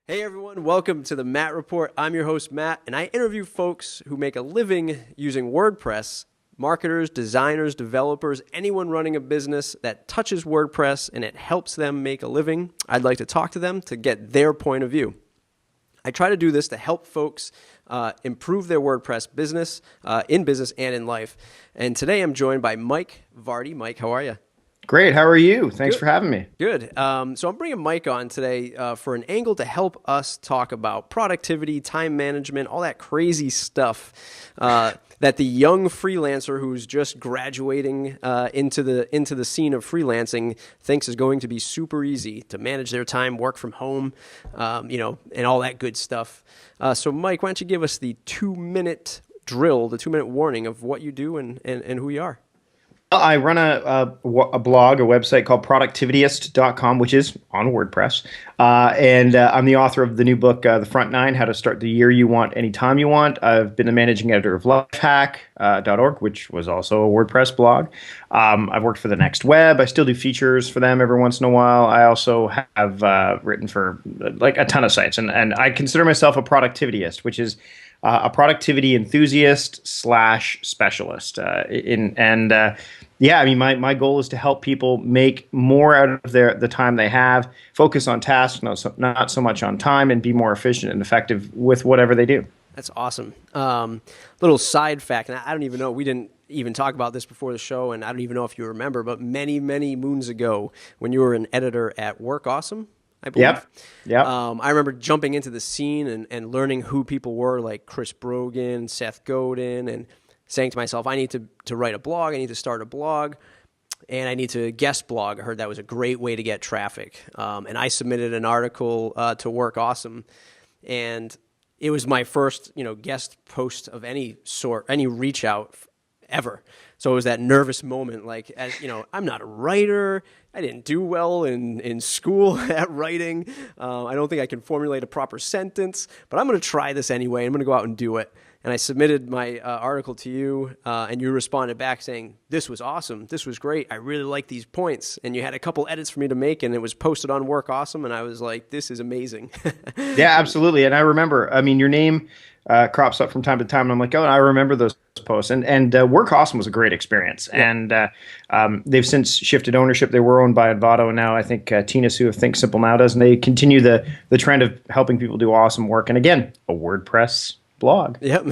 Hey everyone, welcome to the Matt Report. I'm your host, Matt, and I interview folks who make a living using WordPress, marketers, designers, developers, anyone running a business that touches WordPress and it helps them make a living. I'd like to talk to them to get their point of view. I try to do this to help folks improve their WordPress business, in business and in life. And today I'm joined by Mike Vardy. Mike, how are you? Great. How are you? Thanks for having me. Good. So I'm bringing Mike on today for an angle to help us talk about productivity, time management, all that crazy stuff that the young freelancer who's just graduating into the scene of freelancing thinks is going to be super easy to manage their time, work from home, and all that good stuff. So Mike, why don't you give us the 2-minute drill, the 2-minute warning of what you do and who you are? I run a blog, a website called productivityist.com, which is on WordPress. And I'm the author of the new book, The Front Nine, How to Start the Year You Want Anytime You Want. I've been the managing editor of lifehack.org, which was also a WordPress blog. I've worked for The Next Web. I still do features for them every once in a while. I also have written for like a ton of sites. And I consider myself a productivityist, which is a productivity enthusiast / specialist. My goal is to help people make more out of the time they have, focus on tasks, not so much on time, and be more efficient and effective with whatever they do. That's awesome. Little side fact, and I don't even know, we didn't even talk about this before the show, and I don't even know if you remember, but many, many moons ago, when you were an editor at Work Awesome, I believe. Yep. I remember jumping into the scene and learning who people were, like Chris Brogan, Seth Godin, and saying to myself, I need to write a blog, I need to start a blog, and I need to guest blog. I heard that was a great way to get traffic. And I submitted an article to Work Awesome, and it was my first, guest post of any sort, any reach out ever. So it was that nervous moment, like, I'm not a writer. I didn't do well in school at writing. I don't think I can formulate a proper sentence, but I'm going to try this anyway. I'm going to go out and do it. And I submitted my article to you, and you responded back saying, this was awesome. This was great. I really like these points. And you had a couple edits for me to make, and it was posted on Work Awesome. And I was like, this is amazing. Yeah, absolutely. And I remember, your name crops up from time to time, and I'm like, oh, I remember those posts. And Work Awesome was a great experience. Yeah. And they've since shifted ownership. They were owned by Advato, and now I think Tina Sue of Think Simple now does. And they continue the trend of helping people do awesome work. And again, a WordPress blog. Yep.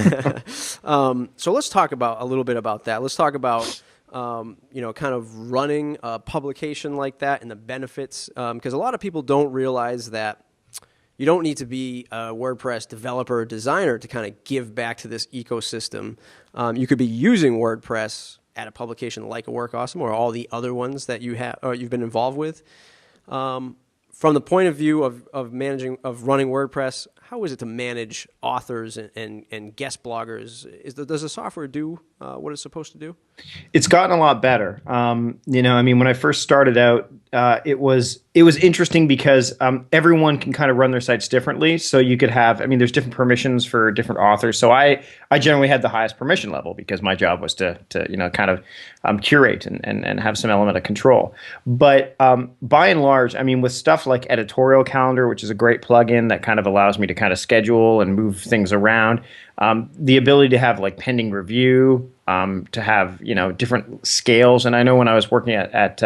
So let's talk about a little bit about that. Let's talk about kind of running a publication like that and the benefits, because a lot of people don't realize that you don't need to be a WordPress developer or designer to kind of give back to this ecosystem. You could be using WordPress at a publication like a Work Awesome or all the other ones that you have or you've been involved with. From the point of view of running WordPress, how is it to manage authors and guest bloggers? Does the software do what it's supposed to do? It's gotten a lot better. When I first started out, it was interesting because everyone can kind of run their sites differently. So you could have, there's different permissions for different authors. So I generally had the highest permission level because my job was to kind of curate and have some element of control. But by and large, with stuff like Editorial Calendar, which is a great plugin that kind of allows me to kind of schedule and move things around, the ability to have like pending review, to have different scales. And I know when I was working at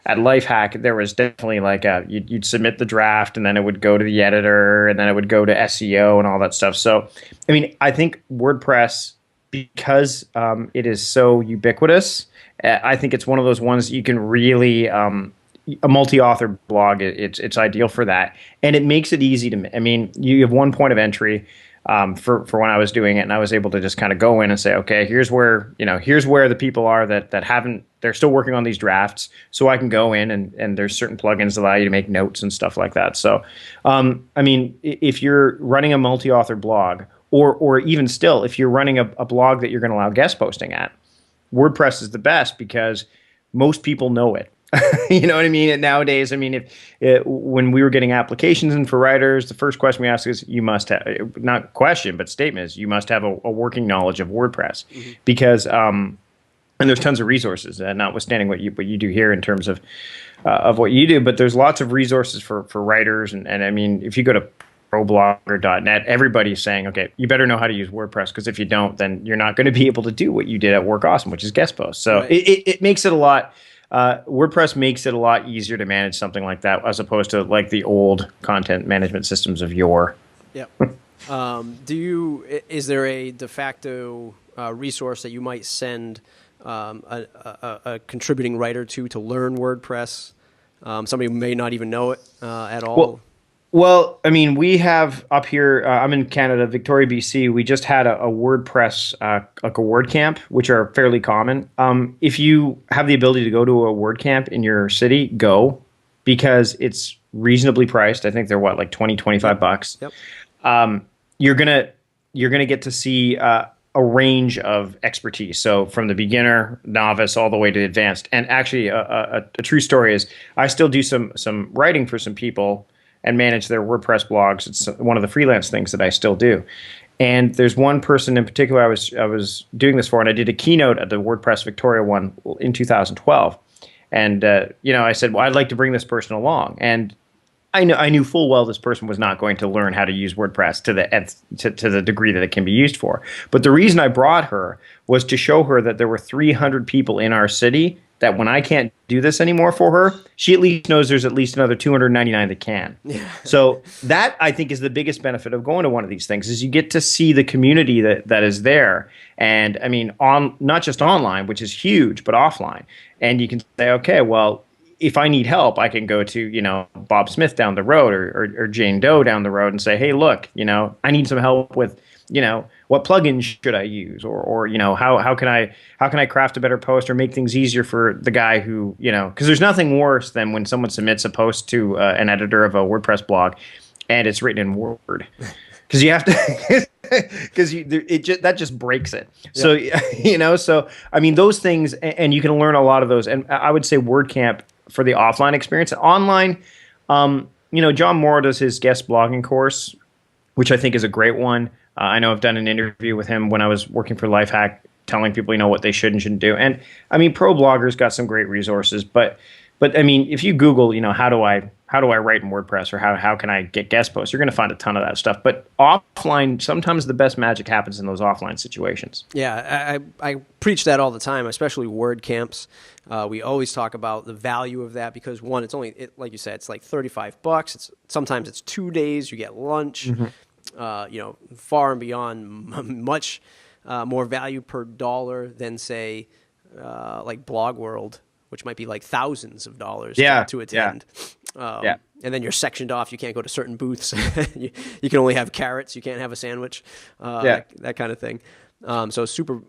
Lifehack, there was definitely like you'd submit the draft, and then it would go to the editor, and then it would go to SEO and all that stuff. So I think WordPress, because it is so ubiquitous, I think it's one of those ones you can really a multi-author blog. It's ideal for that, and it makes it easy to. You have one point of entry. For when I was doing it, and I was able to just kind of go in and say, okay, here's where the people are that haven't, they're still working on these drafts. So I can go in and there's certain plugins that allow you to make notes and stuff like that. So, if you're running a multi-author blog, or even still, if you're running a blog that you're going to allow guest posting at, WordPress is the best because most people know it. You know what I mean? And nowadays, when we were getting applications in for writers, the first question we ask is, you must have, not question, but statement is, you must have a working knowledge of WordPress. Mm-hmm. Because, and there's tons of resources, notwithstanding what you do here in terms of what you do, but there's lots of resources for writers. And if you go to ProBlogger.net, everybody's saying, okay, you better know how to use WordPress, because if you don't, then you're not going to be able to do what you did at Work Awesome, which is guest posts. So Right. it makes it a lot. WordPress makes it a lot easier to manage something like that, as opposed to like the old content management systems of yore. Yep. Is there a de facto resource that you might send a contributing writer to learn WordPress? Somebody who may not even know it at all. Well, I mean, we have up here, I'm in Canada, Victoria, BC. We just had a WordPress, like a WordCamp, which are fairly common. If you have the ability to go to a WordCamp in your city, go, because it's reasonably priced. I think they're what, like 20, 25 bucks. Yep. You're gonna get to see a range of expertise. So from the beginner, novice, all the way to advanced. And actually, a true story is I still do some writing for some people and manage their WordPress blogs. It's one of the freelance things that I still do. And there's one person in particular I was doing this for, and I did a keynote at the WordPress Victoria one in 2012. And I said, well, I'd like to bring this person along. And I knew full well this person was not going to learn how to use WordPress to the degree that it can be used for. But the reason I brought her was to show her that there were 300 people in our city that when I can't do this anymore for her, she at least knows there's at least another 299 that can. Yeah. So that, I think, is the biggest benefit of going to one of these things, is you get to see the community that is there. And I mean, not just online, which is huge, but offline. And you can say, okay, well, if I need help, I can go to, Bob Smith down the road or Jane Doe down the road and say, hey, look, I need some help with, what plugins should I use, or how can I craft a better post or make things easier for the guy who, because there's nothing worse than when someone submits a post to an editor of a WordPress blog and it's written in Word, because you have to, because that just breaks it. Yeah. So, so I mean, those things, and you can learn a lot of those. And I would say WordCamp for the offline experience. Online, John Moore does his guest blogging course, which I think is a great one. I know I've done an interview with him when I was working for Lifehack, telling people, what they should and shouldn't do. And I mean, ProBlogger's got some great resources, but I mean, if you Google, how do I write in WordPress, or how can I get guest posts, you're going to find a ton of that stuff. But offline, sometimes the best magic happens in those offline situations. Yeah, I preach that all the time, especially WordCamps. We always talk about the value of that, because one, it's only, like you said, it's like $35. Sometimes it's 2 days. You get lunch. Mm-hmm. Far and beyond much more value per dollar than, say, like Blog World, which might be like thousands of dollars to attend. Yeah. And then you're sectioned off. You can't go to certain booths. you can only have carrots. You can't have a sandwich. That kind of thing. So super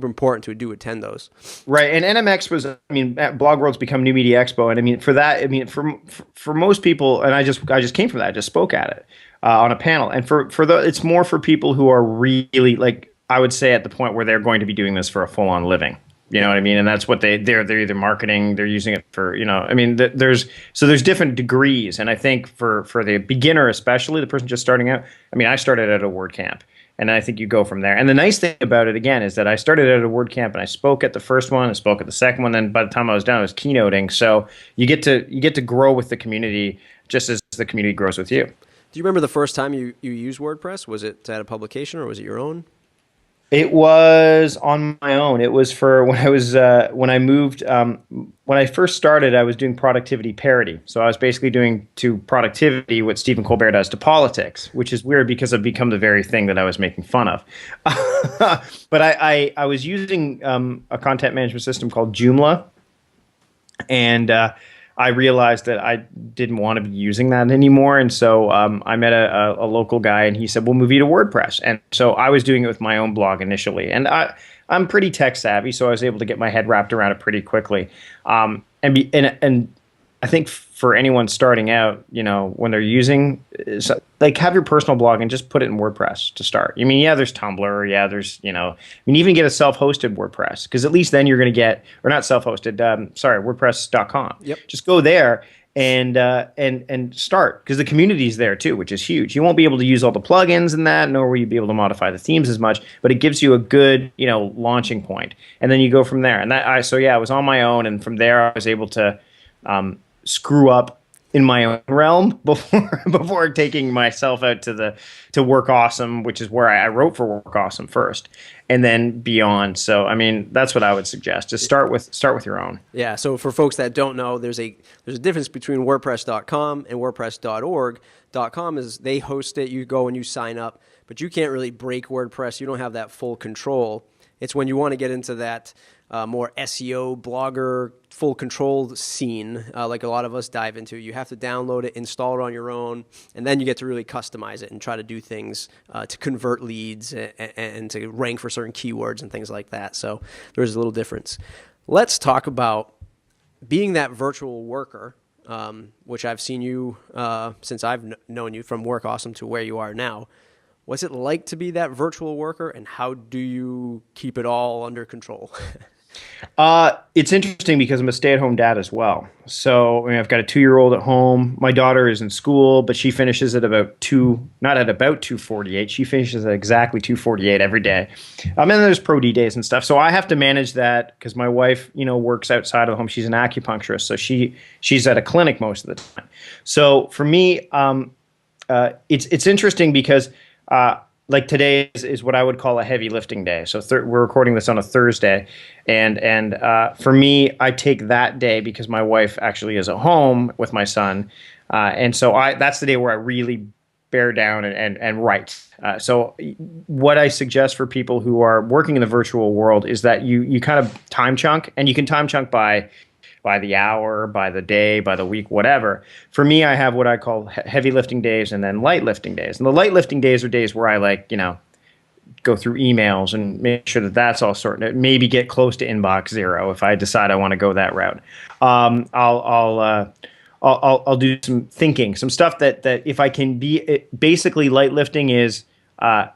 important to attend those. Right. And NMX was, Blog World's become New Media Expo. And for that, for most people, and I just came from that. I just spoke at it on a panel. And it's more for people who are really, like, I would say, at the point where they're going to be doing this for a full-on living. You know what I mean? And that's what they're either marketing, they're using it for, there's different degrees. And I think for the beginner, especially the person just starting out, I started at a WordCamp, and I think you go from there. And the nice thing about it, again, is that I started at a WordCamp and I spoke at the first one, I spoke at the second one, then by the time I was done, I was keynoting. So you get to grow with the community just as the community grows with you. Do you remember the first time you used WordPress? Was it at a publication, or was it your own? It was on my own. It was for when I was when I moved. When I first started, I was doing productivity parody. So I was basically doing to productivity what Stephen Colbert does to politics, which is weird because I've become the very thing that I was making fun of. But I was using a content management system called Joomla, and I realized that I didn't want to be using that anymore. And so I met a local guy, and he said, we'll move you to WordPress. And so I was doing it with my own blog initially. And I'm pretty tech savvy, so I was able to get my head wrapped around it pretty quickly. And I think for anyone starting out, when they're using, have your personal blog and just put it in WordPress to start. There's Tumblr, there's, even get a self-hosted WordPress, because at least then you're going to get, or not self-hosted, WordPress.com. Yep. Just go there and start, because the community's there too, which is huge. You won't be able to use all the plugins and that, nor will you be able to modify the themes as much, but it gives you a good, launching point. And then you go from there. And I was on my own, and from there I was able to screw up in my own realm before taking myself out to Work Awesome, which is where I wrote for Work Awesome first, and then beyond. So I mean, that's what I would suggest. Just start with your own. Yeah. So for folks that don't know, there's a difference between WordPress.com and WordPress.org. .com is they host it. You go and you sign up, but you can't really break WordPress. You don't have that full control. It's when you want to get into that more SEO, blogger, full control scene, like a lot of us dive into. You have to download it, install it on your own, and then you get to really customize it and try to do things to convert leads and to rank for certain keywords and things like that. So there's a little difference. Let's talk about being that virtual worker, which I've seen you since I've known you from Work Awesome to where you are now. What's it like to be that virtual worker, and how do you keep it all under control? It's interesting because I'm a stay-at-home dad as well. So I mean, I've got a 2-year-old at home. My daughter is in school, but she finishes at about 2:48. She finishes at exactly 2:48 every day. And then there's pro D days and stuff. So I have to manage that because my wife, works outside of the home. She's an acupuncturist, so she's at a clinic most of the time. So for me, it's interesting because like today is what I would call a heavy lifting day. So we're recording this on a Thursday, and for me, I take that day because my wife actually is at home with my son, and so that's the day where I really bear down and write. So what I suggest for people who are working in the virtual world is that you kind of time chunk, and you can time chunk by the hour, by the day, by the week, whatever. For me, I have what I call heavy lifting days and then light lifting days. And the light lifting days are days where I go through emails and make sure that that's all sorted. Maybe get close to inbox zero if I decide I want to go that route. I'll do some thinking, some stuff that if I can be basically light lifting is I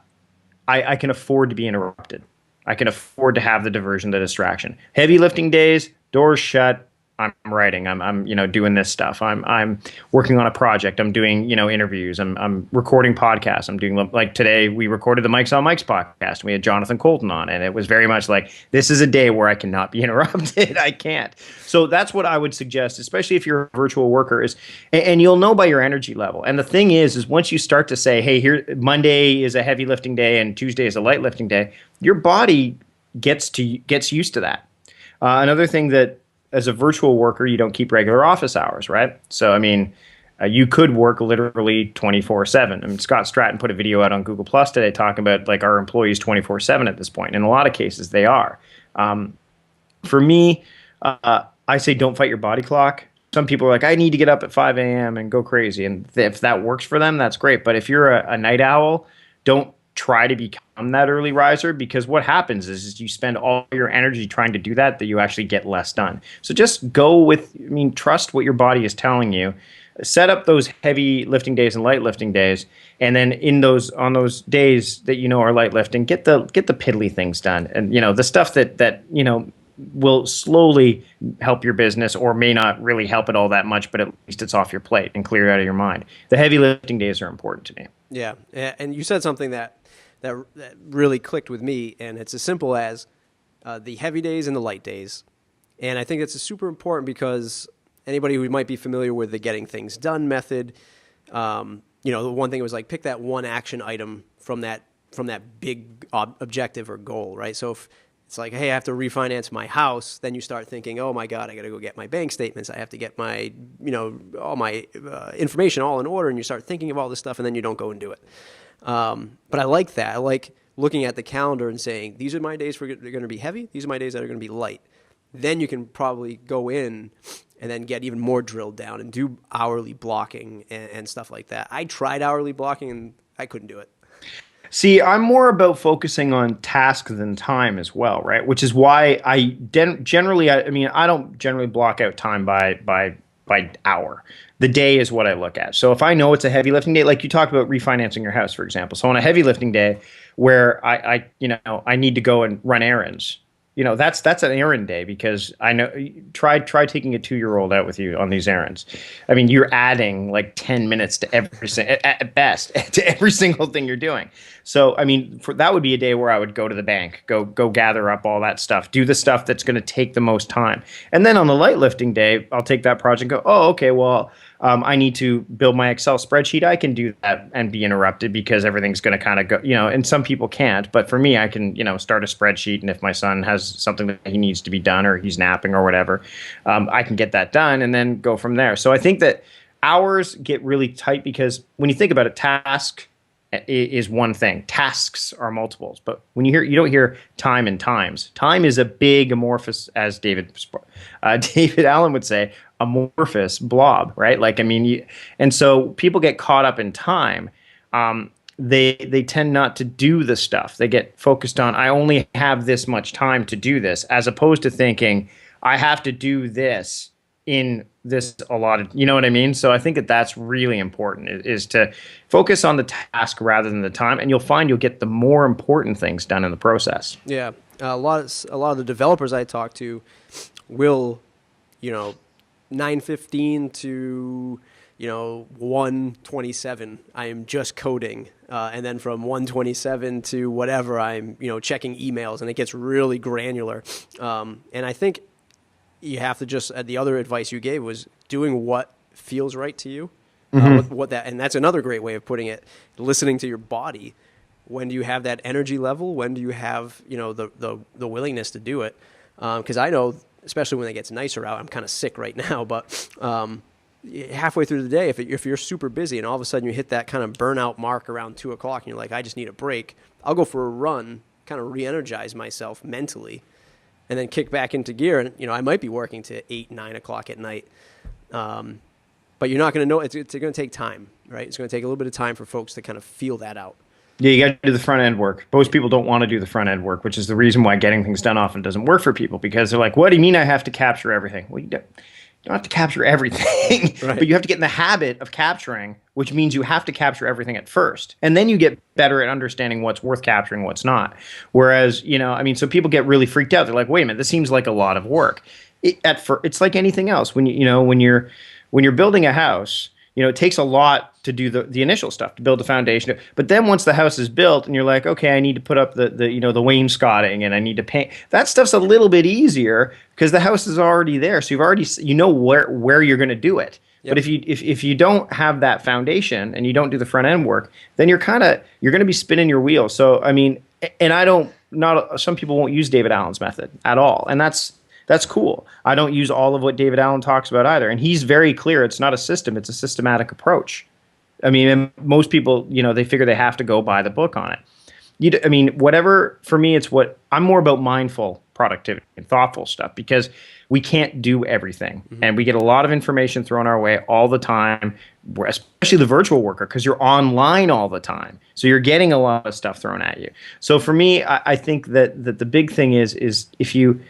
can afford to be interrupted. I can afford to have the diversion, the distraction. Heavy lifting days, doors shut. I'm writing. I'm doing this stuff. I'm working on a project. I'm doing interviews. I'm recording podcasts. I'm doing, like today we recorded the Mike's on Mike's podcast. And we had Jonathan Colton on, and it was very much like, this is a day where I cannot be interrupted. I can't. So that's what I would suggest, especially if you're a virtual worker, and you'll know by your energy level. And the thing is once you start to say, hey, here Monday is a heavy lifting day and Tuesday is a light lifting day, your body gets used to that. Another thing that, as a virtual worker, you don't keep regular office hours, right? So, I mean, you could work literally 24/7. I mean, Scott Stratton put a video out on Google Plus today talking about like our employees 24/7 at this point. In a lot of cases, they are. For me, I say don't fight your body clock. Some people are like, I need to get up at 5 a.m. and go crazy. And if that works for them, that's great. But if you're a night owl, don't try to become that early riser, because what happens is you spend all your energy trying to do that you actually get less done. So just trust what your body is telling you. Set up those heavy lifting days and light lifting days, and then on those days that are light lifting, get the piddly things done, and the stuff that will slowly help your business or may not really help it all that much, but at least it's off your plate and cleared out of your mind. The heavy lifting days are important to me. Yeah, and you said something that really clicked with me, and it's as simple as the heavy days and the light days. And I think it's super important because anybody who might be familiar with the getting things done method, the one thing was like pick that one action item from that big objective or goal, right? So if it's like, hey, I have to refinance my house, then you start thinking, oh my God, I got to go get my bank statements. I have to get my, all my information all in order, and you start thinking of all this stuff, and then you don't go and do it. But I like that. I like looking at the calendar and saying, these are my days they're going to be heavy. These are my days that are going to be light. Then you can probably go in and then get even more drilled down and do hourly blocking and stuff like that. I tried hourly blocking and I couldn't do it. See, I'm more about focusing on task than time as well, right? Which is why I don't generally block out time by hour. The day is what I look at. So if I know it's a heavy lifting day, like you talked about refinancing your house, for example. So on a heavy lifting day where I need to go and run errands, that's an errand day, because I know try taking a 2-year-old out with you on these errands. I mean, you're adding like 10 minutes to at best to every single thing you're doing. So, I mean, that would be a day where I would go to the bank, go gather up all that stuff, do the stuff that's going to take the most time. And then on the light lifting day, I'll take that project and go, oh, okay, well, I need to build my Excel spreadsheet. I can do that and be interrupted because everything's going to kind of go, and some people can't. But for me, I can, start a spreadsheet. And if my son has something that he needs to be done or he's napping or whatever, I can get that done and then go from there. So I think that hours get really tight because when you think about it, task is one thing. Tasks are multiples. But when you don't hear time and times. Time is a big amorphous, as David Allen would say, amorphous blob, right? And so people get caught up in time. They tend not to do the stuff. They get focused on, I only have this much time to do this, as opposed to thinking, I have to do this in this allotted, you know what I mean? So I think that that's really important, is to focus on the task rather than the time, and you'll find you'll get the more important things done in the process. Yeah, a lot of the developers I talk to will, 9:15 to 1:27, I am just coding, and then from 1:27 to whatever, I'm checking emails, and it gets really granular. And I think you have to just, the other advice you gave was doing what feels right to you. And that's another great way of putting it, listening to your body. When do you have that energy level? When do you have, the willingness to do it? Because I know, especially when it gets nicer out, I'm kind of sick right now, but halfway through the day, if you're super busy and all of a sudden you hit that kind of burnout mark around 2 o'clock and you're like, I just need a break, I'll go for a run, kind of re-energize myself mentally, and then kick back into gear. And, I might be working to 8, 9 o'clock at night. But you're not going to know. It's going to take time, right? It's going to take a little bit of time for folks to kind of feel that out. Yeah, you got to do the front end work. Most people don't want to do the front end work, which is the reason why getting things done often doesn't work for people, because they're like, what do you mean I have to capture everything? Well, you don't have to capture everything, right. But you have to get in the habit of capturing, which means you have to capture everything at first. And then you get better at understanding what's worth capturing, what's not. Whereas, so people get really freaked out. They're like, wait a minute, this seems like a lot of work. It's like anything else. When you're building a house, it takes a lot to do the initial stuff, to build the foundation. But then once the house is built and you're like, okay, I need to put up the wainscoting and I need to paint. That stuff's a little bit easier because the house is already there. So you've already, where you're going to do it. Yep. But if you don't have that foundation and you don't do the front end work, then you're going to be spinning your wheels. So, some people won't use David Allen's method at all. And that's cool. I don't use all of what David Allen talks about either. And he's very clear. It's not a system. It's a systematic approach. Most people, they figure they have to go by the book on it. Whatever, for me, I'm more about mindful productivity and thoughtful stuff, because we can't do everything. Mm-hmm. And we get a lot of information thrown our way all the time, especially the virtual worker, because you're online all the time. So you're getting a lot of stuff thrown at you. So for me, I think that the big thing is if you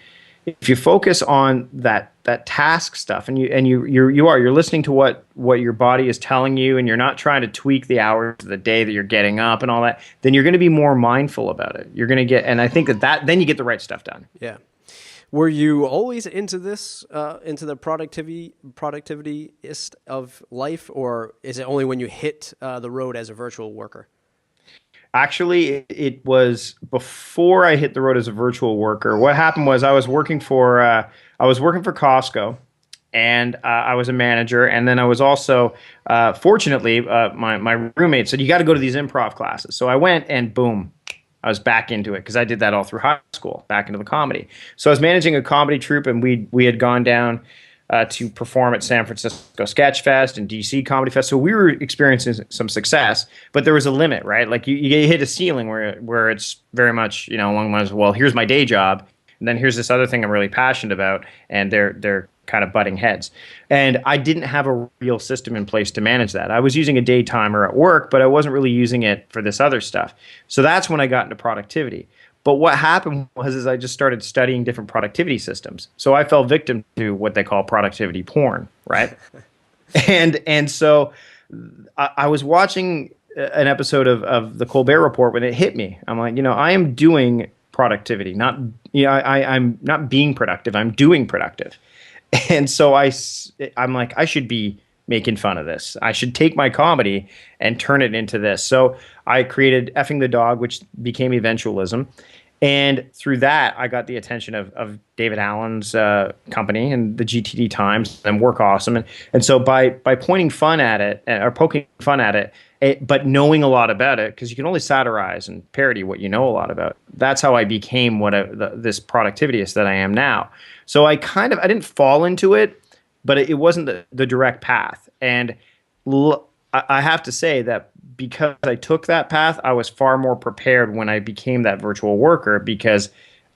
focus on that task stuff and you're listening to what your body is telling you, and you're not trying to tweak the hours of the day that you're getting up and all that, then you're going to be more mindful about it. You're going to get, and I think that then you get the right stuff done. Yeah. Were you always into this, into the productivityist of life, or is it only when you hit the road as a virtual worker? Actually, it was before I hit the road as a virtual worker. What happened was I was working for Costco, and I was a manager. And then I was also, fortunately, my roommate said, you got to go to these improv classes. So I went, and boom, I was back into it, because I did that all through high school, back into the comedy. So I was managing a comedy troupe, and we had gone down to perform at San Francisco Sketch Fest and DC Comedy Fest. So we were experiencing some success, but there was a limit, right? Like you hit a ceiling where it's very much, along the lines of, well, here's my day job, and then here's this other thing I'm really passionate about, and they're kind of butting heads. And I didn't have a real system in place to manage that. I was using a day timer at work, but I wasn't really using it for this other stuff. So that's when I got into productivity. But what happened was I just started studying different productivity systems. So I fell victim to what they call productivity porn, right? and so I was watching an episode of the Colbert Report when it hit me. I'm like, I am doing productivity, not I'm not being productive. I'm doing productive. And so I'm like, I should be making fun of this. I should take my comedy and turn it into this. So I created Effing the Dog, which became Eventualism. And through that, I got the attention of David Allen's company and the GTD Times and Work Awesome. And so by pointing fun at it or poking fun at it, but knowing a lot about it, because you can only satirize and parody what you know a lot about. That's how I became this productivityist that I am now. So I didn't fall into it, but it wasn't the direct path. And I have to say that because I took that path, I was far more prepared when I became that virtual worker because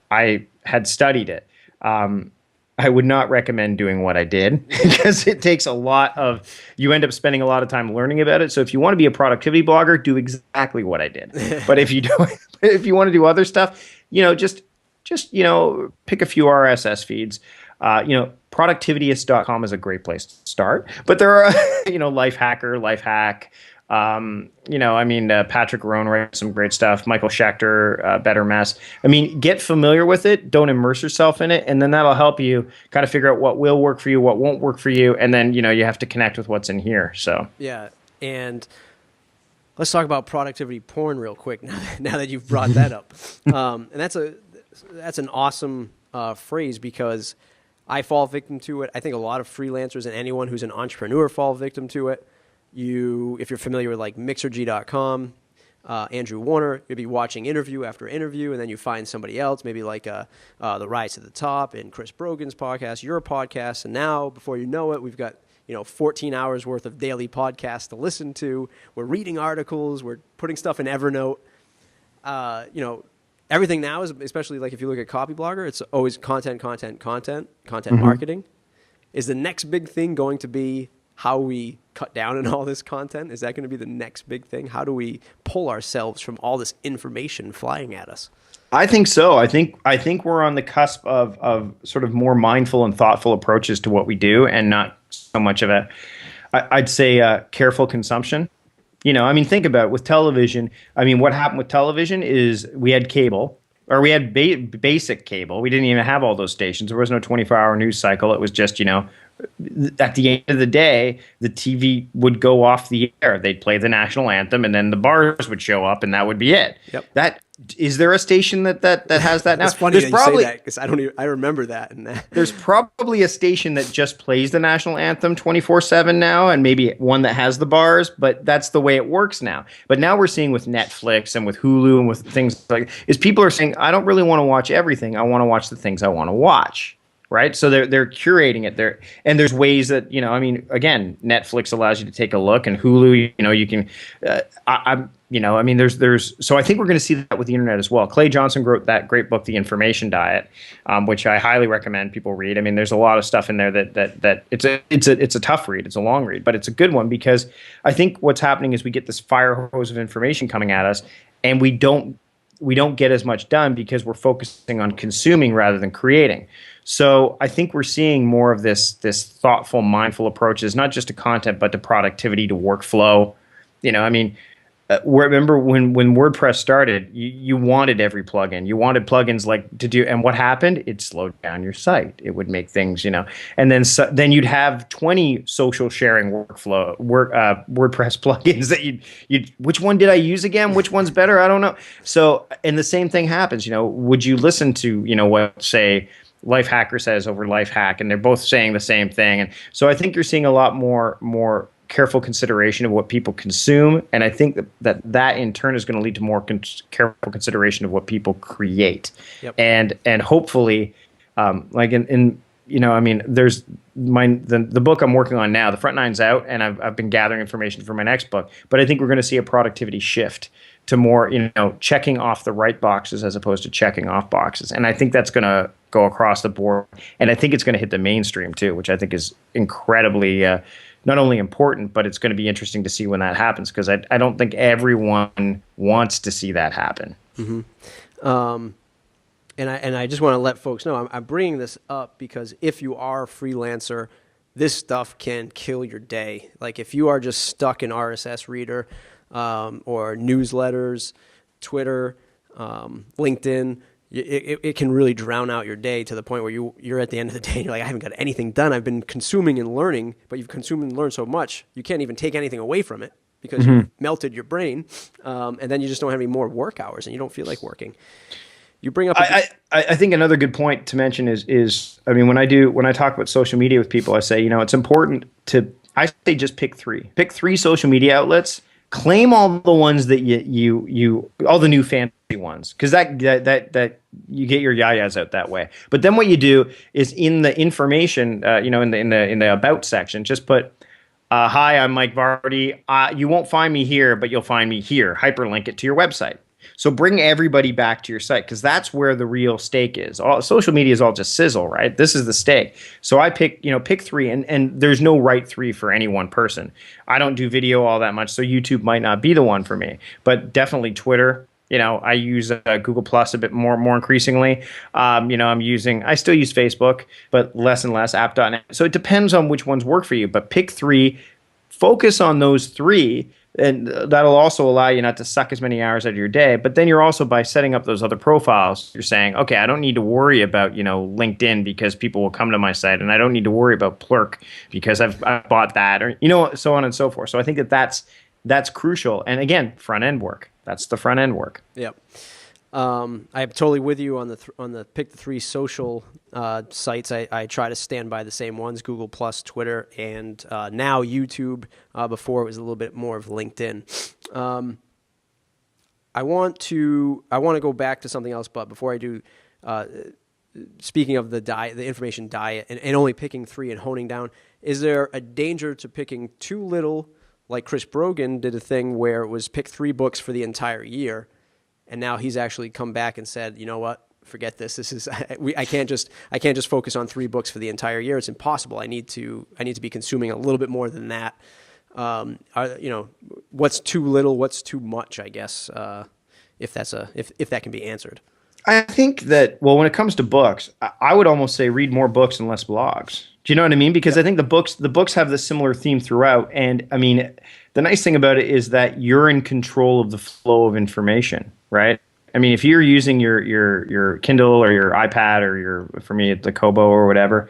I had studied it. I would not recommend doing what I did because it takes you end up spending a lot of time learning about it. So if you want to be a productivity blogger, do exactly what I did. But if you don't, if you want to do other stuff, just pick a few RSS feeds. Productivityist.com is a great place to start. But there are, Lifehack. Patrick Rohn writes some great stuff. Michael Schechter, Better Mess. Get familiar with it. Don't immerse yourself in it. And then that'll help you kind of figure out what will work for you, what won't work for you. And then, you have to connect with what's in here. So, yeah. And let's talk about productivity porn real quick now that you've brought that up. And that's an awesome phrase because I fall victim to it. I think a lot of freelancers and anyone who's an entrepreneur fall victim to it. If you're familiar with like Mixergy.com, Andrew Warner, you'll be watching interview after interview, and then you find somebody else, maybe like The Rise to the Top and Chris Brogan's podcast, your podcast, and now, before you know it, we've got 14 hours worth of daily podcasts to listen to. We're reading articles, we're putting stuff in Evernote. Everything now is, especially like if you look at Copyblogger, it's always content marketing. Is the next big thing going to be how we cut down on all this content? Is that going to be the next big thing? How do we pull ourselves from all this information flying at us? I think so. I think we're on the cusp of sort of more mindful and thoughtful approaches to what we do, and not so much of I'd say careful consumption. Think about it with television. What happened with television is we had cable, or we had basic cable. We didn't even have all those stations. There was no 24-hour news cycle. It was just, at the end of the day, the TV would go off the air. They'd play the national anthem, and then the bars would show up, and that would be it. Yep. Is there a station that has that now? It's funny that you say that because I remember that. There's probably a station that just plays the national anthem 24/7 now, and maybe one that has the bars. But that's the way it works now. But now we're seeing with Netflix and with Hulu and with things like is people are saying, I don't really want to watch everything. I want to watch the things I want to watch. Right. So they're curating it there. And there's ways that, again, Netflix allows you to take a look, and Hulu, you can, so I think we're going to see that with the internet as well. Clay Johnson wrote that great book, The Information Diet, which I highly recommend people read. There's a lot of stuff in there that it's a tough read. It's a long read, but it's a good one because I think what's happening is we get this fire hose of information coming at us, and we don't get as much done because we're focusing on consuming rather than creating. So I think we're seeing more of this thoughtful, mindful approaches, not just to content, but to productivity, to workflow. Remember when WordPress started, you wanted every plugin. You wanted plugins to do, and what happened? It slowed down your site. It would make things, and then you'd have 20 social sharing WordPress plugins that you'd which one did I use again? Which one's better? I don't know. So, and the same thing happens. Would you listen to what say Lifehacker says over Lifehack, and they're both saying the same thing? And so I think you're seeing a lot more careful consideration of what people consume, and I think that in turn is going to lead to more careful consideration of what people create. Yep. And hopefully, there's the book I'm working on now. The Front Nine's out, and I've been gathering information for my next book. But I think we're going to see a productivity shift to more checking off the right boxes as opposed to checking off boxes, and I think that's going to go across the board, and I think it's going to hit the mainstream too, which I think is incredibly not only important, but it's going to be interesting to see when that happens, because I don't think everyone wants to see that happen. Mm-hmm. And I just want to let folks know I'm bringing this up because if you are a freelancer, this stuff can kill your day. Like if you are just stuck in RSS Reader or newsletters, Twitter, LinkedIn, it can really drown out your day to the point where you're at the end of the day and you're like, I haven't got anything done. I've been consuming and learning, but you've consumed and learned so much, you can't even take anything away from it because you've melted your brain, and then you just don't have any more work hours and you don't feel like working. You bring up I think another good point to mention is I mean, when I talk about social media with people, I say, it's important to, I say, just pick three social media outlets, claim all the ones that you all the new fancy ones, because that you get your yayas out that way. But then what you do is, in the information, in the about section, just put, hi, I'm Mike Vardy. You won't find me here, but you'll find me here. Hyperlink it to your website. So bring everybody back to your site, because that's where the real stake is. All social media is all just sizzle, right? This is the stake. So I pick three, and there's no right three for any one person. I don't do video all that much, so YouTube might not be the one for me, but definitely Twitter. I use Google Plus a bit more increasingly. I still use Facebook, but less and less. App.net. So it depends on which ones work for you, but pick three, focus on those three. And that'll also allow you not to suck as many hours out of your day. But then you're also, by setting up those other profiles, you're saying, okay, I don't need to worry about, LinkedIn, because people will come to my site, and I don't need to worry about Plurk because I bought that, or, so on and so forth. So I think that's crucial. And again, front end work. That's the front end work. Yep. I'm totally with you on the pick the three social sites. I try to stand by the same ones: Google Plus, Twitter, and now YouTube. Before it was a little bit more of LinkedIn. I want to go back to something else, but before I do, speaking of the information diet, and only picking three and honing down, is there a danger to picking too little? Like Chris Brogan did a thing where it was pick 3 books for the entire year. And now he's actually come back and said, you know what? Forget this. I can't just focus on 3 books for the entire year. It's impossible. I need to be consuming a little bit more than that. What's too little? What's too much? I guess if that can be answered. I think that, well, when it comes to books, I would almost say read more books and less blogs. Do you know what I mean? Because I think the books have the similar theme throughout. And I mean, the nice thing about it is that you're in control of the flow of information, right? I mean, if you're using your Kindle or your iPad or for me, the Kobo or whatever,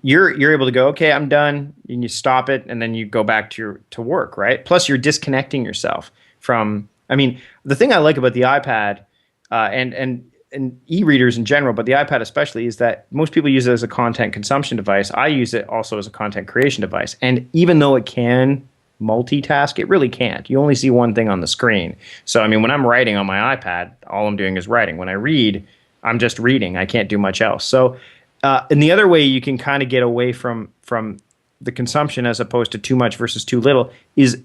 you're able to go, okay, I'm done, and you stop it, and then you go back to work, right? Plus, you're disconnecting yourself from. I mean, the thing I like about the iPad and e-readers in general, but the iPad especially, is that most people use it as a content consumption device. I use it also as a content creation device, and even though it can multitask, it really can't. You only see one thing on the screen. So, I mean, when I'm writing on my iPad, all I'm doing is writing. When I read, I'm just reading. I can't do much else. So, and the other way you can kind of get away from the consumption, as opposed to too much versus too little, is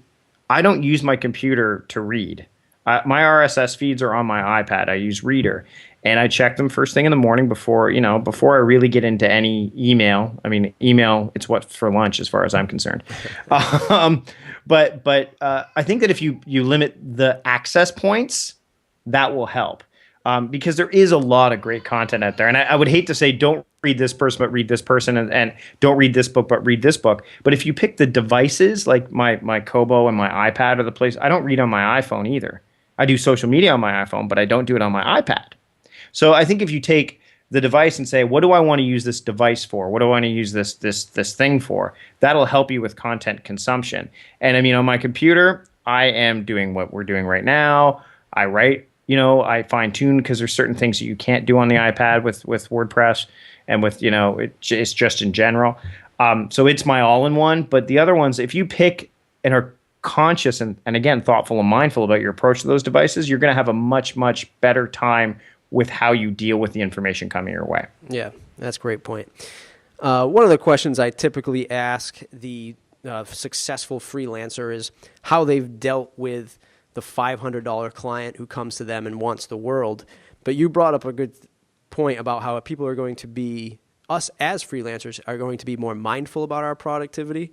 I don't use my computer to read. My RSS feeds are on my iPad. I use Reader, and I check them first thing in the morning before I really get into any email. I mean, email, it's what for lunch as far as I'm concerned. But I think that if you limit the access points, that will help, because there is a lot of great content out there. And I would hate to say don't read this person, but read this person, and don't read this book, but read this book. But if you pick the devices, like my Kobo and my iPad are the place. I don't read on my iPhone either. I do social media on my iPhone, but I don't do it on my iPad. So I think if you take the device and say, what do I want to use this device for? What do I want to use this thing for? That'll help you with content consumption. And I mean, on my computer, I am doing what we're doing right now. I write, I fine tune, because there's certain things that you can't do on the iPad with WordPress and with, it's just in general. So it's my all-in-one. But the other ones, if you pick and are conscious and again, thoughtful and mindful about your approach to those devices, you're going to have a much, much better time with how you deal with the information coming your way. Yeah, that's a great point. One of the questions I typically ask the successful freelancer is how they've dealt with the $500 client who comes to them and wants the world. But you brought up a good point about how people are going to be, us as freelancers, are going to be more mindful about our productivity.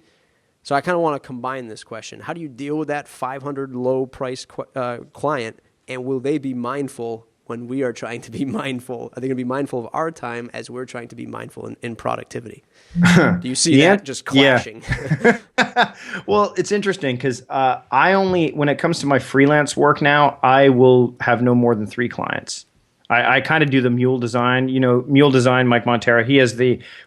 So I kind of want to combine this question. How do you deal with that 500 low price client, and will they be mindful when we are trying to be mindful? Are they going to be mindful of our time as we're trying to be mindful in productivity? Do you see that just clashing? Yeah. Well, it's interesting because when it comes to my freelance work now, I will have no more than 3 clients. I kind of do the Mule Design. Mule Design, Mike Montero,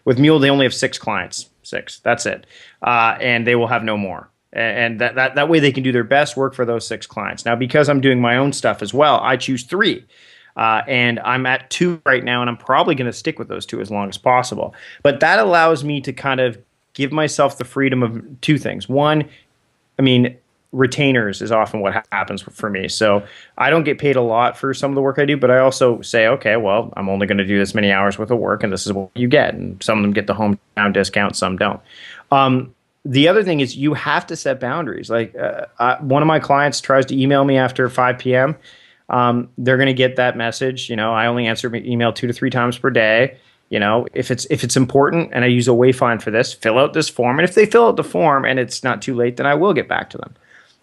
with Mule, they only have 6 clients. 6, that's it. And they will have no more. And that way they can do their best work for those 6 clients. Now, because I'm doing my own stuff as well, I choose 3. And I'm at 2 right now, and I'm probably going to stick with those 2 as long as possible. But that allows me to kind of give myself the freedom of 2 things. One, I mean, retainers is often what happens for me. So I don't get paid a lot for some of the work I do, but I also say, okay, well, I'm only going to do this many hours worth of work, and this is what you get. And some of them get the hometown discount, some don't. The other thing is you have to set boundaries. Like one of my clients tries to email me after 5 p.m. They're going to get that message. I only answer my email 2 to 3 times per day. If it's important, and I use a Wayfind for this, fill out this form. And if they fill out the form and it's not too late, then I will get back to them.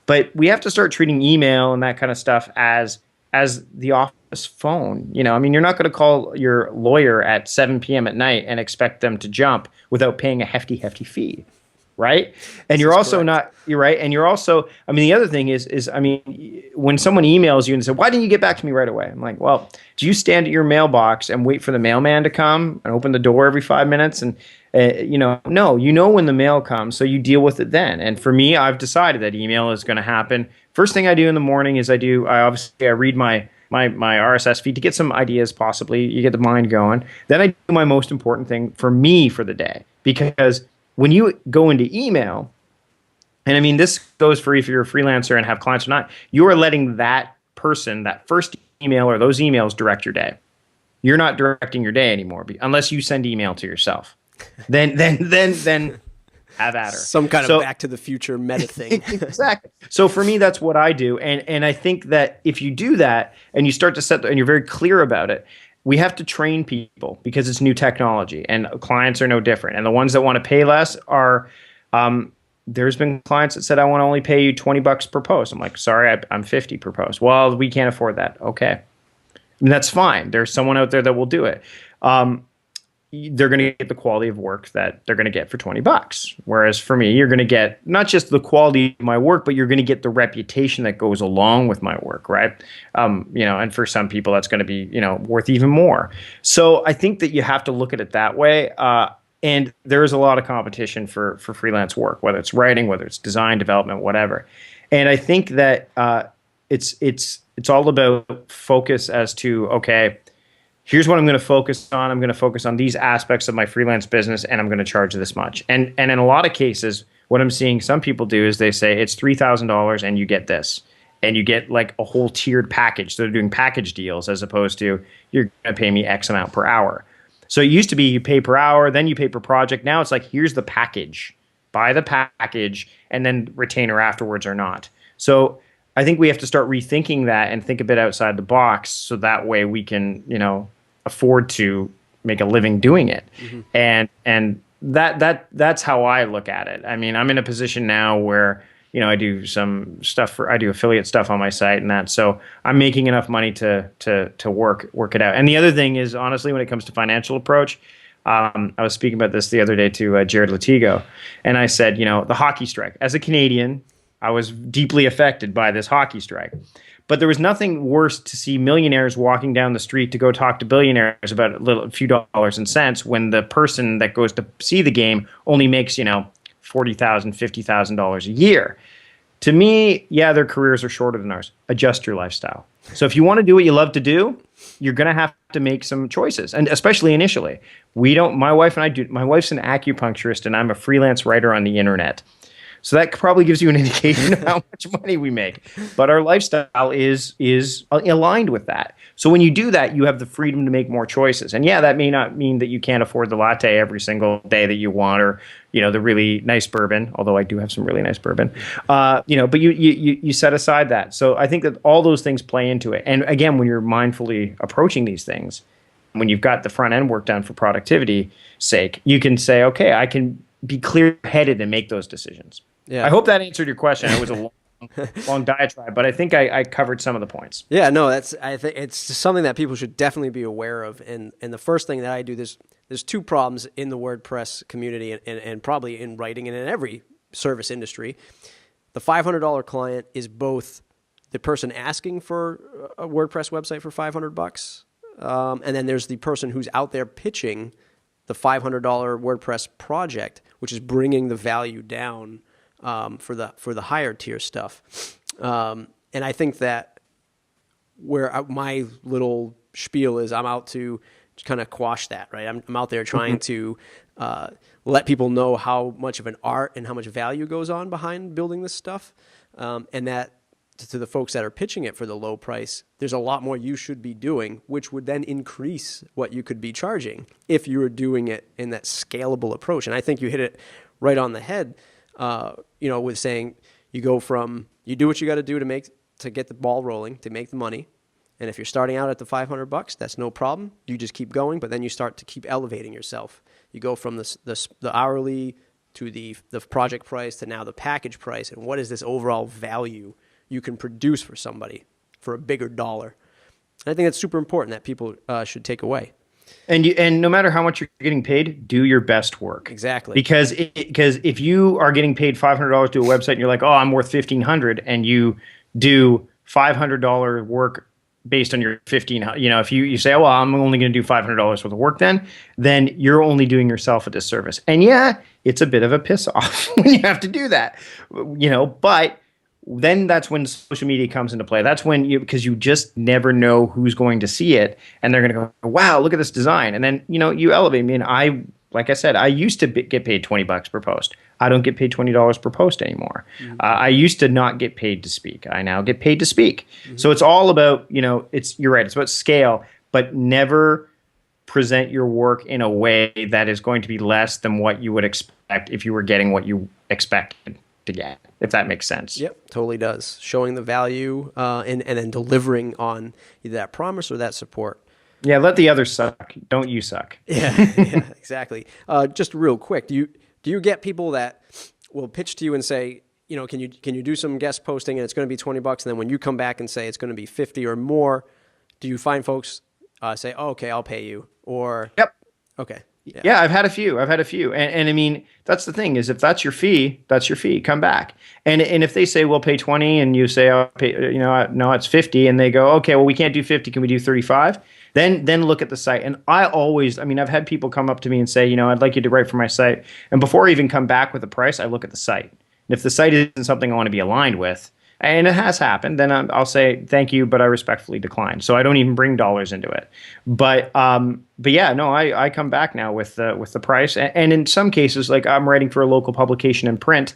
But we have to start treating email and that kind of stuff as the office phone. I mean, you're not going to call your lawyer at 7 p.m. at night and expect them to jump without paying a hefty fee. Right. And you're also not, you're right. And you're also, I mean, the other thing is, I mean, when someone emails you and says, why didn't you get back to me right away? I'm like, well, do you stand at your mailbox and wait for the mailman to come and open the door every 5 minutes? And, no, when the mail comes, so you deal with it then. And for me, I've decided that email is going to happen. First thing I do in the morning is I read my RSS feed to get some ideas, possibly. You get the mind going. Then I do my most important thing for me for the day, because when you go into email, and I mean, this goes for if you're a freelancer and have clients or not, you are letting that person, that first email or those emails direct your day. You're not directing your day anymore unless you send email to yourself. Then have at her. Some kind of Back to the Future meta thing. Exactly. So for me, that's what I do. And I think that if you do that and you start to set, and you're very clear about it, we have to train people because it's new technology, and clients are no different. And the ones that want to pay less are, there's been clients that said, I want to only pay you $20 per post. I'm like, sorry, I'm 50 per post. Well, we can't afford that. Okay. And that's fine. There's someone out there that will do it. They're going to get the quality of work that they're going to get for $20. Whereas for me, you're going to get not just the quality of my work, but you're going to get the reputation that goes along with my work, right? And for some people, that's going to be, worth even more. So I think that you have to look at it that way. And there is a lot of competition for freelance work, whether it's writing, whether it's design, development, whatever. And I think that it's all about focus as to, okay, here's what I'm going to focus on. I'm going to focus on these aspects of my freelance business, and I'm going to charge this much. And in a lot of cases, what I'm seeing some people do is they say it's $3,000 and you get this. And you get like a whole tiered package. So they're doing package deals as opposed to you're going to pay me X amount per hour. So it used to be you pay per hour, then you pay per project. Now it's like, here's the package. Buy the package and then retainer afterwards or not. So I think we have to start rethinking that and think a bit outside the box so that way we can, afford to make a living doing it. Mm-hmm. And that's how I look at it. I mean, I'm in a position now where, I do some stuff I do affiliate stuff on my site and that. So I'm making enough money to work it out. And the other thing is, honestly, when it comes to financial approach, I was speaking about this the other day to Jared Latigo, and I said, the hockey strike. As a Canadian, I was deeply affected by this hockey strike. But there was nothing worse to see millionaires walking down the street to go talk to billionaires about a few dollars and cents when the person that goes to see the game only makes, $40,000, $50,000 a year. To me, yeah, their careers are shorter than ours. Adjust your lifestyle. So if you want to do what you love to do, you're going to have to make some choices, and especially initially. My wife and I do. My wife's an acupuncturist, and I'm a freelance writer on the internet. So that probably gives you an indication of how much money we make. But our lifestyle is aligned with that. So when you do that, you have the freedom to make more choices. And yeah, that may not mean that you can't afford the latte every single day that you want, or the really nice bourbon. Although I do have some really nice bourbon. But you set aside that. So I think that all those things play into it. And again, when you're mindfully approaching these things, when you've got the front end work done for productivity sake, you can say, okay, I can be clear-headed and make those decisions. Yeah. I hope that answered your question. It was a long diatribe, but I think I covered some of the points. Yeah, no, I think it's something that people should definitely be aware of. And the first thing that I do, there's 2 problems in the WordPress community and probably in writing and in every service industry. The $500 client is both the person asking for a WordPress website for $500, and then there's the person who's out there pitching the $500 WordPress project, which is bringing the value down for the higher tier stuff. And I think that where my little spiel is I'm out to kind of quash that, right? I'm out there trying to let people know how much of an art and how much value goes on behind building this stuff, and that to the folks that are pitching it for the low price, there's a lot more you should be doing, which would then increase what you could be charging if you were doing it in that scalable approach. And I think you hit it right on the head, with saying you go from, you do what you got to do to get the ball rolling, to make the money. And if you're starting out at the $500, that's no problem. You just keep going, but then you start to keep elevating yourself. You go from the hourly to the project price to now the package price. And what is this overall value you can produce for somebody for a bigger dollar? And I think that's super important that people should take away. And no matter how much you're getting paid, do your best work. Exactly. Because if you are getting paid $500 to a website and you're like, oh, I'm worth $1,500, and you do $500 work based on your $1,500, if you say, oh, well, I'm only going to do $500 worth of work, then you're only doing yourself a disservice. And yeah, it's a bit of a piss off when you have to do that, but then that's when social media comes into play. That's when because you just never know who's going to see it, and they're going to go, wow, look at this design. And then, you elevate me. And like I said, I used to get paid $20 per post. I don't get paid $20 per post anymore. Mm-hmm. I used to not get paid to speak. I now get paid to speak. Mm-hmm. So it's all about, you're right. It's about scale, but never present your work in a way that is going to be less than what you would expect if you were getting what you expected to get, if that makes sense. Yep, totally does. Showing the value and then delivering on either that promise or that support. Yeah, let the others suck. Don't you suck. Yeah, exactly. Just real quick, do you get people that will pitch to you and say, can you do some guest posting and it's going to be $20, and then when you come back and say it's going to be 50 or more, do you find folks say, oh, okay, I'll pay you, or yep, okay. Yeah, I've had a few. And I mean, that's the thing is, if that's your fee, that's your fee. Come back. And if they say, we'll pay 20, and you say, I'll pay, no, it's 50. And they go, okay, well, we can't do 50. Can we do 35? Then look at the site. And I've had people come up to me and say, I'd like you to write for my site. And before I even come back with a price, I look at the site. And if the site isn't something I want to be aligned with, and it has happened, then I'll say thank you, but I respectfully decline. So I don't even bring dollars into it. But yeah, no, I come back now with the price. And in some cases, like I'm writing for a local publication in print,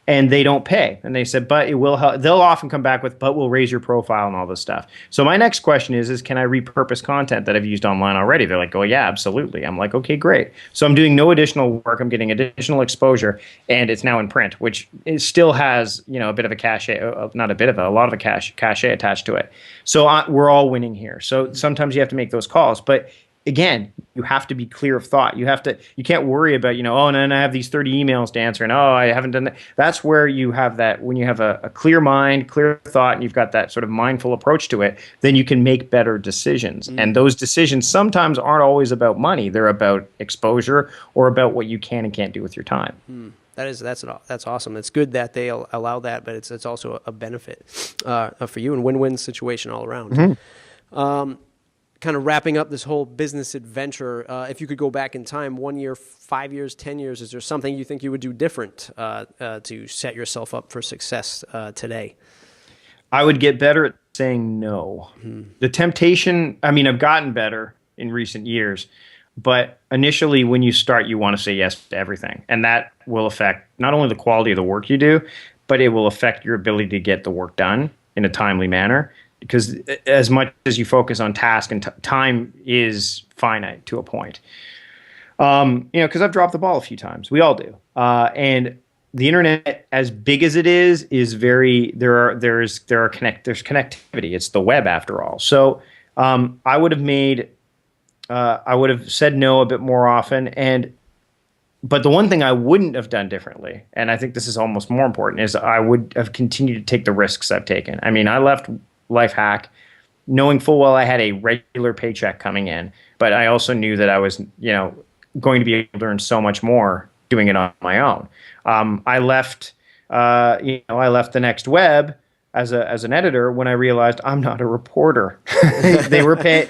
and they don't pay. And they said, but it will help. They'll often come back with, but we'll raise your profile and all this stuff. So my next question is can I repurpose content that I've used online already? They're like, oh yeah, absolutely. I'm like, okay, great. So I'm doing no additional work. I'm getting additional exposure, and it's now in print, which still has, a bit of a cachet, not a bit of a lot of a cachet attached to it. So we're all winning here. So sometimes you have to make those calls, but again, you have to be clear of thought. You can't worry about, oh, and then I have these 30 emails to answer, and oh, I haven't done that. That's where you have that, when you have a clear mind, clear thought, and you've got that sort of mindful approach to it, then you can make better decisions. Mm. And those decisions sometimes aren't always about money. They're about exposure or about what you can and can't do with your time. Mm. That's awesome. It's good that they allow that, but it's also a benefit for you, and win-win situation all around. Mm-hmm. Kind of wrapping up this whole business adventure, if you could go back in time 1 year, 5 years, 10 years, is there something you think you would do different to set yourself up for success today? I would get better at saying no. Mm-hmm. The temptation, I've gotten better in recent years, but initially when you start, you want to say yes to everything. And that will affect not only the quality of the work you do, but it will affect your ability to get the work done in a timely manner. Because as much as you focus on task, and time is finite to a point, because I've dropped the ball a few times. We all do. And the internet, as big as it is very, there's connectivity. It's the web after all. So I would have said no a bit more often. But the one thing I wouldn't have done differently, and I think this is almost more important, is I would have continued to take the risks I've taken. I left Lifehack knowing full well I had a regular paycheck coming in, but I also knew that I was, going to be able to earn so much more doing it on my own. I left the Next Web as an editor when I realized I'm not a reporter. They were paying.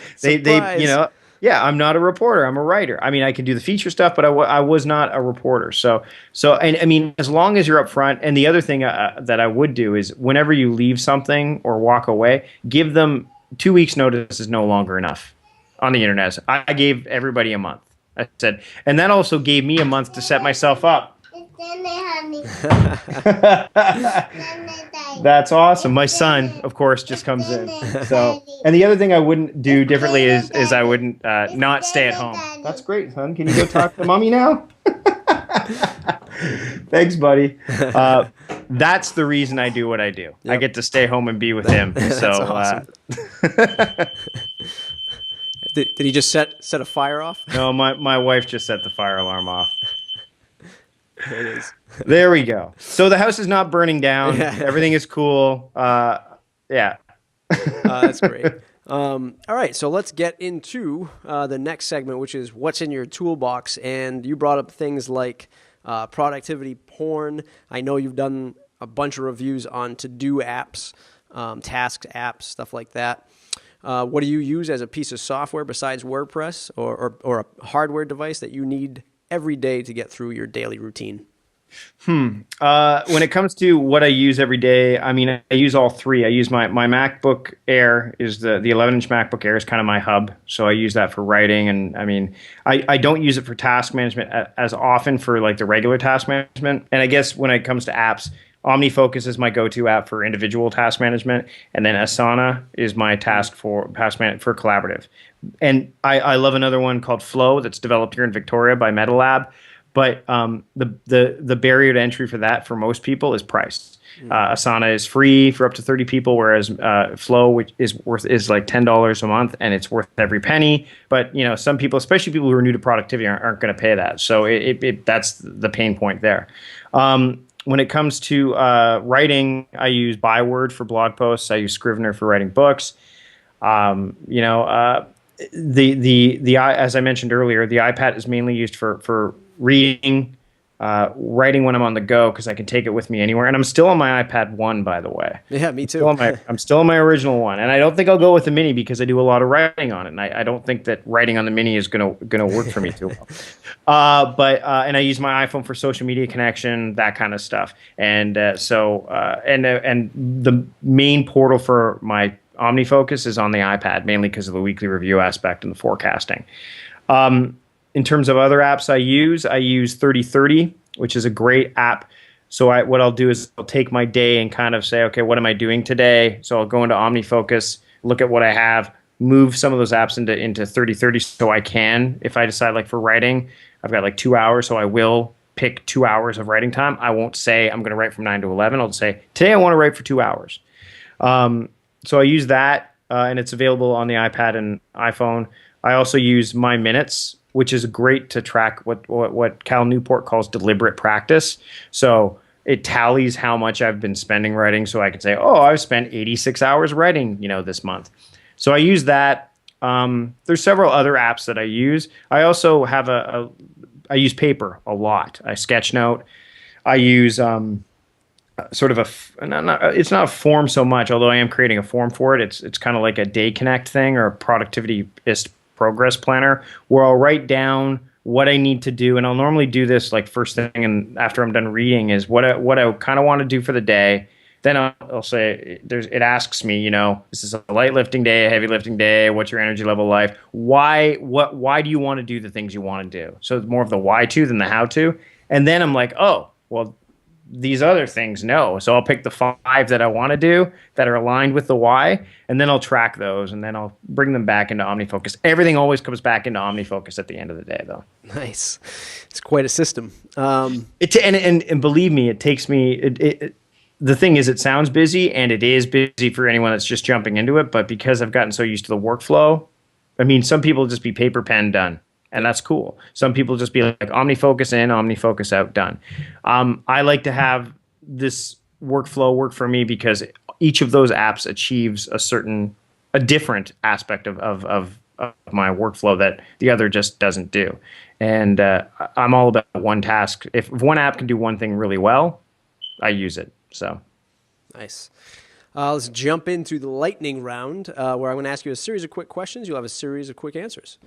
Yeah, I'm not a reporter. I'm a writer. I can do the feature stuff, but I was not a reporter. So, as long as you're upfront, and the other thing that I would do is whenever you leave something or walk away, give them 2 weeks notice is no longer enough on the internet. So I gave everybody a month. I said, and that also gave me a month to set myself up. That's awesome. My son, of course, just comes in. So, and the other thing I wouldn't do differently is I wouldn't not stay at home. That's great, son. Can you go talk to mommy now? Thanks, buddy. That's the reason I do what I do. Yep. I get to stay home and be with him. So, awesome. Did he just set a fire off? No, my wife just set the fire alarm off. It is. There we go. So the house is not burning down. Everything is cool. Yeah. That's great. All right, so let's get into the next segment, which is what's in your toolbox. And you brought up things like productivity porn. I know you've done a bunch of reviews on to-do apps, task apps, stuff like that. What do you use as a piece of software besides WordPress or a hardware device that you need every day to get through your daily routine? When it comes to what I use every day, I mean, I use all three. I use my MacBook Air is the 11-inch MacBook Air is kind of my hub. So I use that for writing. And I mean, I don't use it for task management as often for like the regular task management. And I guess when it comes to apps, OmniFocus is my go-to app for individual task management. And then Asana is my for collaborative. And I love another one called Flow that's developed here in Victoria by MetaLab. But the barrier to entry for that for most people is price. Asana is free for up to 30 people, whereas Flow, which is like $10 a month, and it's worth every penny. But you know, some people, especially people who are new to productivity, aren't going to pay that. So that's the pain point there. When it comes to writing, I use Byword for blog posts. I use Scrivener for writing books. As I mentioned earlier, the iPad is mainly used for reading, writing when I'm on the go because I can take it with me anywhere. And I'm still on my iPad 1, by the way. Yeah, me too. I'm still on my original one, and I don't think I'll go with the Mini because I do a lot of writing on it, and I don't think that writing on the Mini is gonna work for me too well. And I use my iPhone for social media connection, that kind of stuff. And and the main portal for my OmniFocus is on the iPad, mainly because of the weekly review aspect and the forecasting. In terms of other apps I use 3030, which is a great app. So what I'll do is I'll take my day and kind of say, okay, what am I doing today? So I'll go into OmniFocus, look at what I have, move some of those apps into 3030 so I can, if I decide like for writing, I've got like 2 hours, so I will pick 2 hours of writing time. I won't say I'm going to write from 9 to 11. I'll just say, today I want to write for 2 hours. So I use that, and it's available on the iPad and iPhone. I also use My Minutes, which is great to track what Cal Newport calls deliberate practice. So it tallies how much I've been spending writing, so I can say, oh, I've spent 86 hours writing, this month. So I use that. There's several other apps that I use. I also have I use paper a lot. I sketchnote. I use sort of it's not a form so much, although I am creating a form for it. It's kind of like a Day Connect thing or a productivityist progress planner where I'll write down what I need to do, and I'll normally do this like first thing and after I'm done reading is what I kind of want to do for the day. Then I'll say it asks me, this is a light lifting day, a heavy lifting day. What's your energy level like? Why do you want to do the things you want to do? So it's more of the why to than the how to. And then I'm like, oh, well, these other things, no. So I'll pick the 5 that I want to do that are aligned with the why, and then I'll track those, and then I'll bring them back into OmniFocus. Everything always comes back into OmniFocus at the end of the day, though. Nice. It's quite a system. And believe me, it takes me... The thing is, it sounds busy, and it is busy for anyone that's just jumping into it, but because I've gotten so used to the workflow, I mean, some people just be paper, pen, done. And that's cool. Some people just be like OmniFocus in, OmniFocus out, done. I like to have this workflow work for me because each of those apps achieves a different aspect of my workflow that the other just doesn't do. And I'm all about one task. If one app can do one thing really well, I use it. So nice. Let's jump into the lightning round where I'm going to ask you a series of quick questions. You'll have a series of quick answers.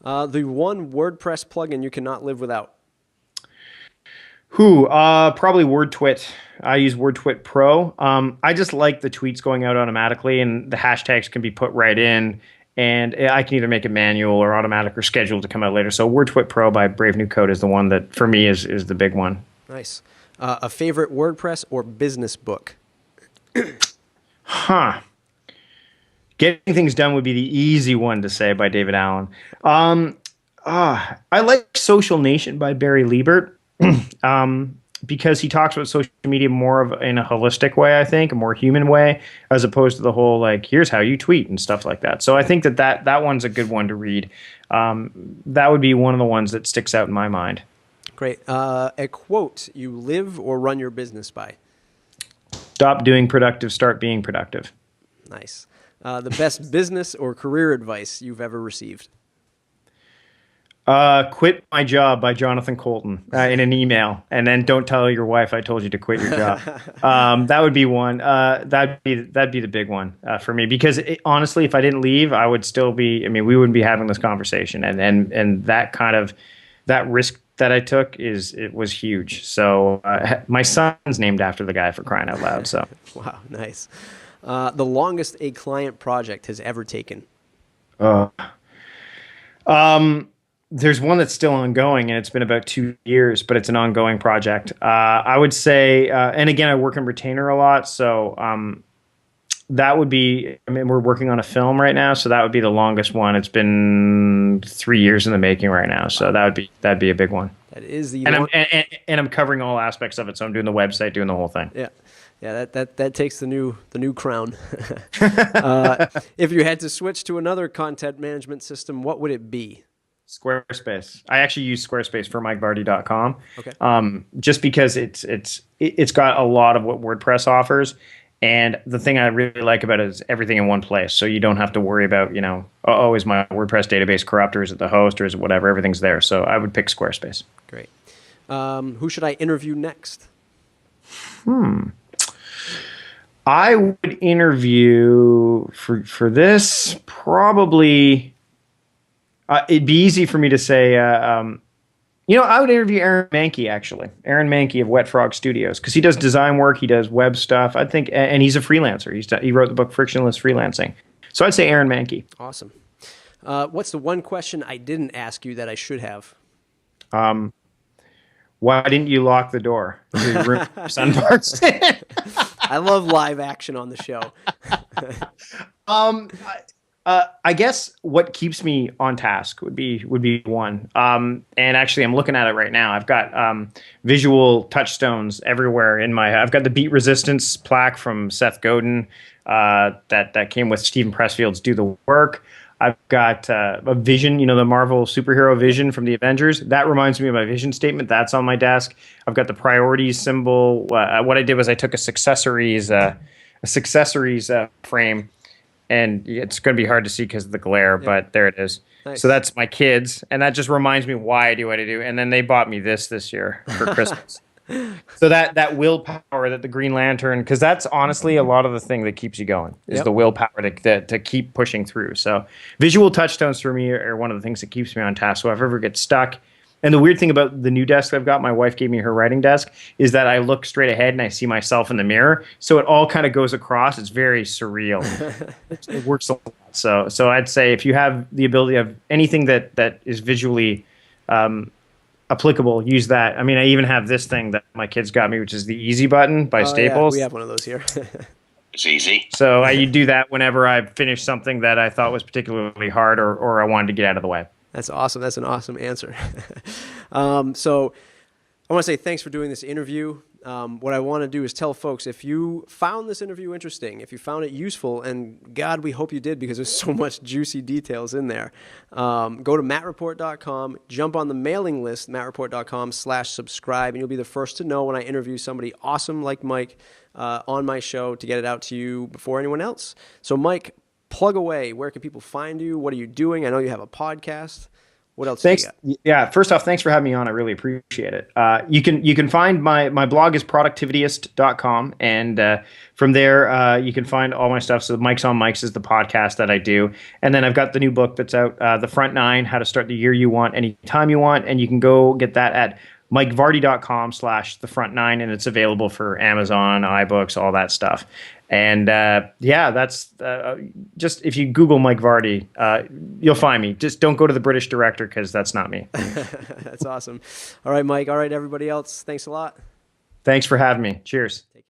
The one WordPress plugin you cannot live without. Who? Probably WordTwit. I use WordTwit Pro. I just like the tweets going out automatically, and the hashtags can be put right in, and I can either make it manual or automatic or scheduled to come out later. So WordTwit Pro by Brave New Code is the one that for me is the big one. Nice. A favorite WordPress or business book? Huh. Getting Things Done would be the easy one to say by David Allen. I like Social Nation by Barry Liebert. Because he talks about social media more of in a holistic way, I think, a more human way, as opposed to the whole like, here's how you tweet and stuff like that. So I think that one's a good one to read. That would be one of the ones that sticks out in my mind. Great. A quote you live or run your business by? Stop doing productive, start being productive. Nice. The best business or career advice you've ever received? Quit My Job by Jonathan Colton in an email, and then don't tell your wife I told you to quit your job. That would be one. That'd be the big one for me, because honestly, if I didn't leave, I would still be. I mean, we wouldn't be having this conversation, and that kind of that risk that I took it was huge. So my son's named after the guy, for crying out loud. So wow, nice. The longest a client project has ever taken? There's one that's still ongoing, and it's been about 2 years, but it's an ongoing project. I would say, and again, I work in retainer a lot, so that would be. I mean, we're working on a film right now, so that would be the longest one. It's been 3 years in the making right now, so that'd be a big one. That is the and I'm covering all aspects of it, so I'm doing the website, doing the whole thing. Yeah. Yeah, that takes the new crown. If you had to switch to another content management system, what would it be? Squarespace. I actually use Squarespace for MikeVardy.com. Okay. Just because it's got a lot of what WordPress offers, and the thing I really like about it is everything in one place. So you don't have to worry about, is my WordPress database corrupt, or is it the host, or is it whatever? Everything's there. So I would pick Squarespace. Great. Who should I interview next? I would interview for this probably. It'd be easy for me to say, I would interview Aaron Mankey, actually. Aaron Mankey of Wet Frog Studios, because he does design work, he does web stuff, I think, and he's a freelancer. He wrote the book Frictionless Freelancing. So I'd say Aaron Mankey. Awesome. What's the one question I didn't ask you that I should have? Why didn't you lock the door to your room sunburst? I love live action on the show. I guess what keeps me on task would be one. And actually, I'm looking at it right now. I've got visual touchstones everywhere I've got the beat resistance plaque from Seth Godin that came with Stephen Pressfield's Do the Work. I've got a vision, the Marvel superhero vision from the Avengers. That reminds me of my vision statement. That's on my desk. I've got the priorities symbol. What I did was I took a successories frame. And it's going to be hard to see because of the glare, but there it is. Nice. So that's my kids, and that just reminds me why I do what I do. And then they bought me this year for Christmas. So that willpower that the Green Lantern, because that's honestly a lot of the thing that keeps you going, is the willpower to keep pushing through. So visual touchstones for me are one of the things that keeps me on task. So if I ever get stuck, and the weird thing about the new desk I've got, my wife gave me her writing desk, is that I look straight ahead and I see myself in the mirror. So it all kind of goes across. It's very surreal. It works a lot. So I'd say if you have the ability of anything that is visually applicable, use that. I mean, I even have this thing that my kids got me, which is the easy button by Staples. Yeah, we have one of those here. It's easy. So you do that whenever I finish something that I thought was particularly hard or I wanted to get out of the way. That's awesome. That's an awesome answer. So I want to say thanks for doing this interview. What I want to do is tell folks, if you found this interview interesting, if you found it useful, and God, we hope you did, because there's so much juicy details in there, go to mattreport.com, jump on the mailing list, mattreport.com/subscribe, and you'll be the first to know when I interview somebody awesome like Mike on my show to get it out to you before anyone else. So Mike, plug away. Where can people find you? What are you doing? I know you have a podcast. What else? Thanks. Do you got? Yeah. First off, thanks for having me on. I really appreciate it. You can find my blog is productivityist.com, and from there you can find all my stuff. So Mike's on Mike's is the podcast that I do, and then I've got the new book that's out, The Front Nine: How to Start the Year You Want Anytime You Want, and you can go get that at MikeVardy.com/the front nine, and it's available for Amazon, iBooks, all that stuff. And yeah, that's just if you Google Mike Vardy, you'll find me. Just don't go to the British director because that's not me. That's awesome. All right, Mike. All right, everybody else. Thanks a lot. Thanks for having me. Cheers.